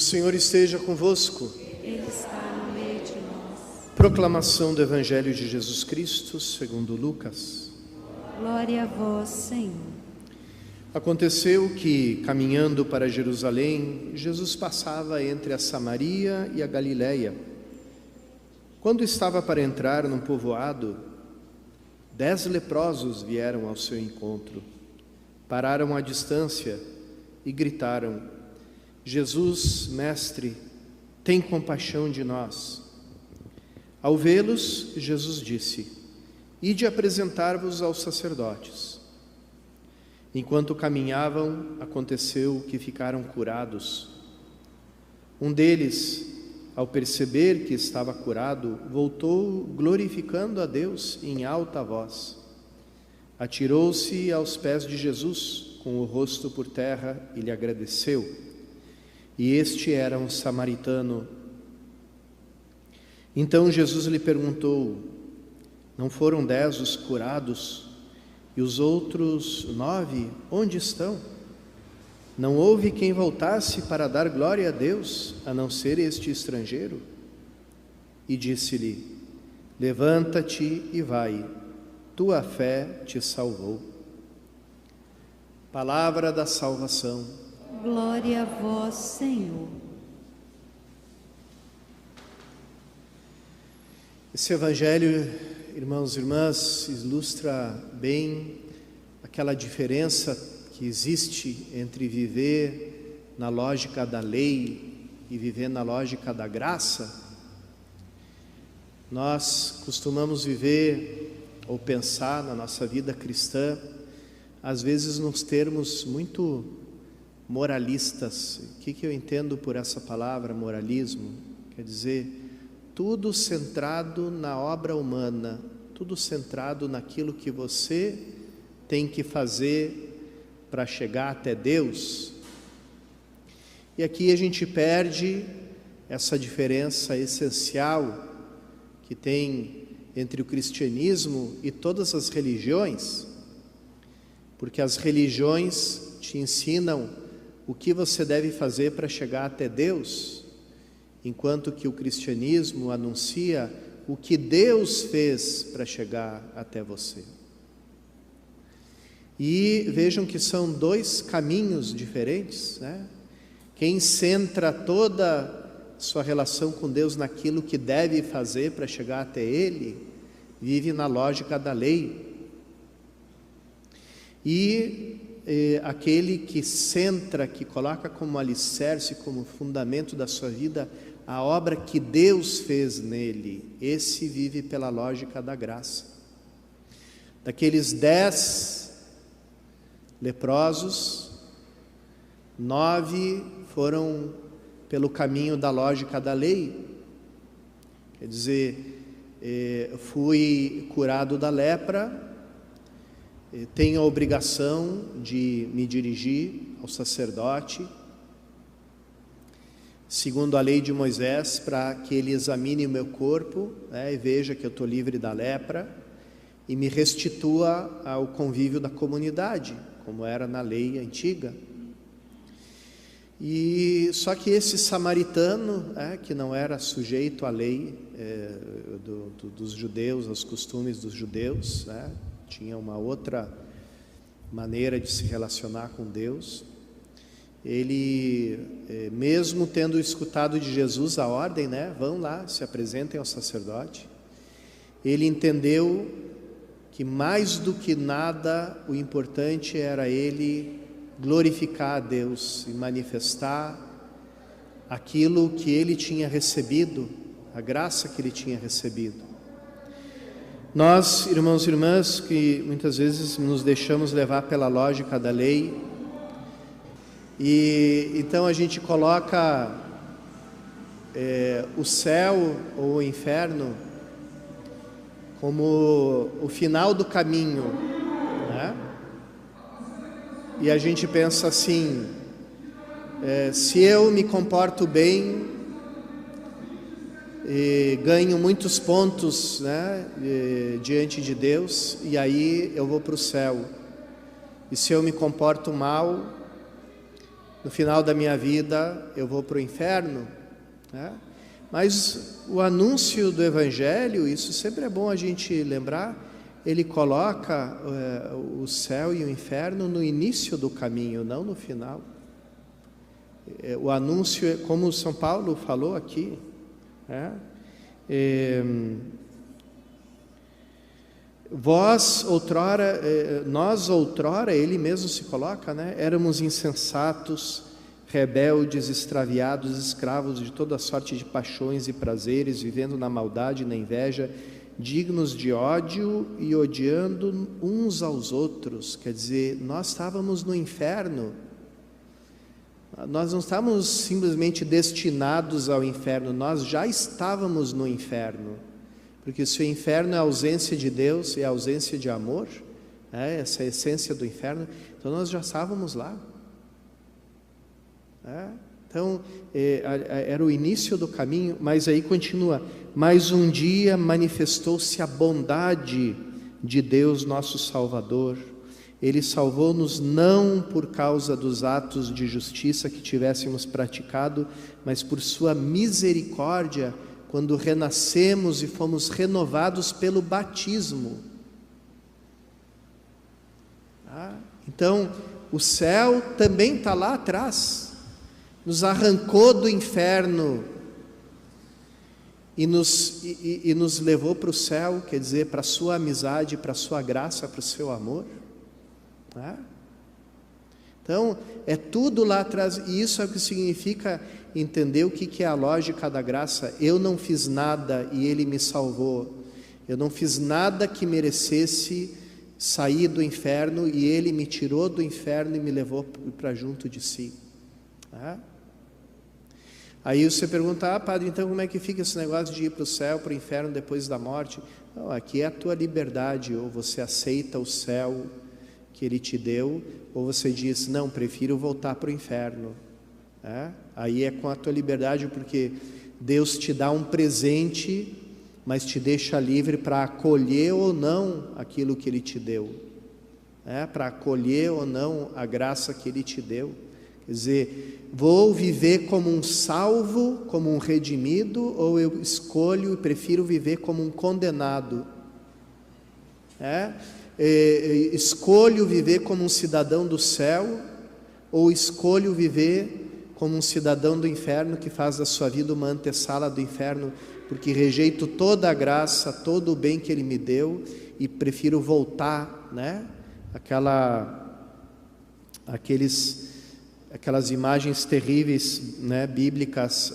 Senhor esteja convosco. Ele está no meio de nós. Proclamação do Evangelho de Jesus Cristo, segundo Lucas. Glória a vós, Senhor. Aconteceu que, caminhando para Jerusalém, Jesus passava entre a Samaria e a Galiléia. Quando estava para entrar num povoado, 10 leprosos vieram ao seu encontro. Pararam à distância e gritaram: Jesus, mestre, tem compaixão de nós. Ao vê-los, Jesus disse: Ide apresentar-vos aos sacerdotes. Enquanto caminhavam, aconteceu que ficaram curados. Um deles, ao perceber que estava curado, voltou glorificando a Deus em alta voz. Atirou-se aos pés de Jesus, com o rosto por terra, e lhe agradeceu. E este era um samaritano. Então Jesus lhe perguntou: Não foram 10 os curados? E os outros 9, onde estão? Não houve quem voltasse para dar glória a Deus, a não ser este estrangeiro? E disse-lhe: Levanta-te e vai, tua fé te salvou. Palavra da salvação. Glória a vós, Senhor. Esse Evangelho, irmãos e irmãs, ilustra bem aquela diferença que existe entre viver na lógica da lei e viver na lógica da graça. Nós costumamos viver ou pensar na nossa vida cristã, às vezes nos termos muito moralistas. O que eu entendo por essa palavra moralismo? Quer dizer, tudo centrado na obra humana, tudo centrado naquilo que você tem que fazer para chegar até Deus. E aqui a gente perde essa diferença essencial que tem entre o cristianismo e todas as religiões, porque as religiões te ensinam o que você deve fazer para chegar até Deus, enquanto que o cristianismo anuncia o que Deus fez para chegar até você. E vejam que são 2 caminhos diferentes, né? Quem centra toda sua relação com Deus naquilo que deve fazer para chegar até Ele, vive na lógica da lei. E aquele que centra, que coloca como alicerce, como fundamento da sua vida, a obra que Deus fez nele, esse vive pela lógica da graça. Daqueles 10 leprosos, 9 foram pelo caminho da lógica da lei. Quer dizer, fui curado da lepra, tenho a obrigação de me dirigir ao sacerdote, segundo a lei de Moisés, para que ele examine o meu corpo, né, e veja que eu estou livre da lepra e me restitua ao convívio da comunidade, como era na lei antiga. E só que esse samaritano, que não era sujeito à lei dos judeus, aos costumes dos judeus, né, tinha uma outra maneira de se relacionar com Deus. Ele, mesmo tendo escutado de Jesus a ordem, né, vão lá, se apresentem ao sacerdote, ele entendeu que mais do que nada o importante era ele glorificar a Deus e manifestar aquilo que ele tinha recebido, a graça que ele tinha recebido. Nós, irmãos e irmãs, que muitas vezes nos deixamos levar pela lógica da lei, e então a gente coloca o céu ou o inferno como o final do caminho, né? E a gente pensa assim: se eu me comporto bem, ganho muitos pontos, né, diante de Deus, e aí eu vou para o céu. E se eu me comporto mal, no final da minha vida eu vou para o inferno, né? Mas o anúncio do Evangelho, isso sempre é bom a gente lembrar, ele coloca o céu e o inferno no início do caminho, não no final. O anúncio, como São Paulo falou aqui, né? Nós outrora, ele mesmo se coloca, né? Éramos insensatos, rebeldes, extraviados, escravos de toda sorte de paixões e prazeres, vivendo na maldade e na inveja, dignos de ódio e odiando uns aos outros. Quer dizer, nós estávamos no inferno. Nós não estávamos simplesmente destinados ao inferno, nós já estávamos no inferno. Porque se o inferno é a ausência de Deus e a ausência de amor, essa é a essência do inferno, então nós já estávamos lá. Então, era o início do caminho, mas aí continua. Mas um dia manifestou-se a bondade de Deus, nosso Salvador. Ele salvou-nos não por causa dos atos de justiça que tivéssemos praticado, mas por sua misericórdia, quando renascemos e fomos renovados pelo batismo. Então, o céu também está lá atrás, nos arrancou do inferno e nos levou para o céu, quer dizer, para a sua amizade, para a sua graça, para o seu amor. Então, é tudo lá atrás, e isso é o que significa entender o que é a lógica da graça. Eu não fiz nada e Ele me salvou, eu não fiz nada que merecesse sair do inferno e Ele me tirou do inferno e me levou para junto de si. Aí você pergunta, padre, então como é que fica esse negócio de ir para o céu, para o inferno depois da morte? Não, aqui é a tua liberdade, ou você aceita o céu que Ele te deu, ou você diz, não, prefiro voltar para o inferno. Aí é com a tua liberdade, porque Deus te dá um presente, mas te deixa livre para acolher ou não aquilo que Ele te deu, para acolher ou não a graça que Ele te deu. Quer dizer, vou viver como um salvo, como um redimido, ou eu escolho e prefiro viver como um condenado? Escolho viver como um cidadão do céu, ou escolho viver como um cidadão do inferno que faz da sua vida uma antessala do inferno, porque rejeito toda a graça, todo o bem que Ele me deu e prefiro voltar, aquelas imagens terríveis, bíblicas,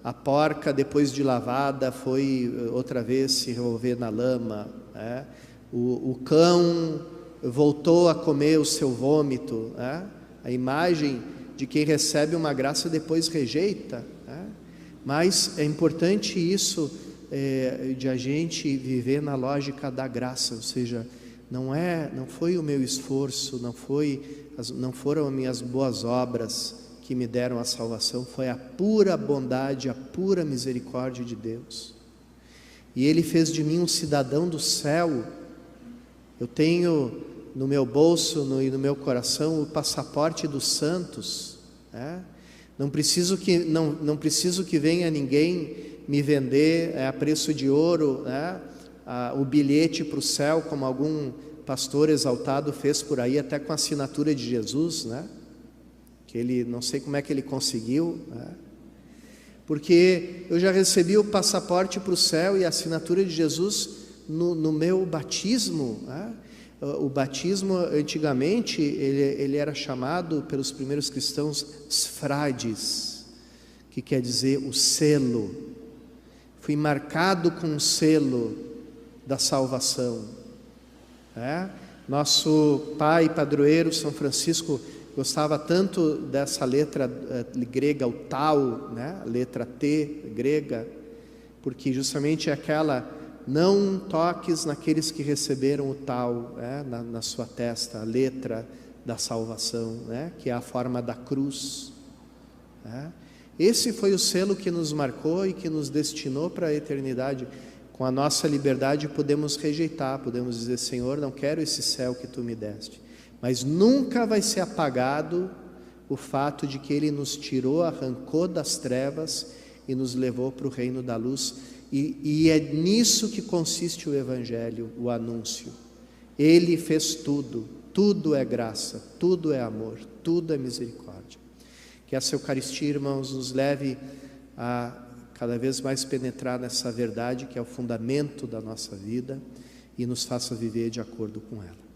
a porca depois de lavada foi outra vez se revolver na lama, o cão voltou a comer o seu vômito, a imagem de quem recebe uma graça e depois rejeita, mas é importante isso, de a gente viver na lógica da graça, ou seja, não foi o meu esforço, não foram as minhas boas obras que me deram a salvação, foi a pura bondade, a pura misericórdia de Deus. E Ele fez de mim um cidadão do céu. Eu tenho no meu bolso e no meu coração o passaporte dos santos. Não preciso que venha ninguém me vender a preço de ouro, o bilhete para o céu, como algum pastor exaltado fez por aí, até com a assinatura de Jesus, que ele, não sei como é que ele conseguiu, porque eu já recebi o passaporte para o céu e a assinatura de Jesus no meu batismo. O batismo, antigamente, ele era chamado pelos primeiros cristãos sfrades, que quer dizer o selo. Fui marcado com o selo da salvação. Nosso pai padroeiro São Francisco gostava tanto dessa letra grega, o tau, a letra T grega, porque justamente é aquela: não toques naqueles que receberam o tau, na sua testa, a letra da salvação, que é a forma da cruz. Esse foi o selo que nos marcou e que nos destinou para a eternidade. Com a nossa liberdade podemos rejeitar, podemos dizer: Senhor, não quero esse céu que Tu me deste, mas nunca vai ser apagado o fato de que Ele nos tirou, arrancou das trevas e nos levou para o reino da luz. E é nisso que consiste o Evangelho, o anúncio. Ele fez tudo, tudo é graça, tudo é amor, tudo é misericórdia. Que essa Eucaristia, irmãos, nos leve a cada vez mais penetrar nessa verdade que é o fundamento da nossa vida e nos faça viver de acordo com ela.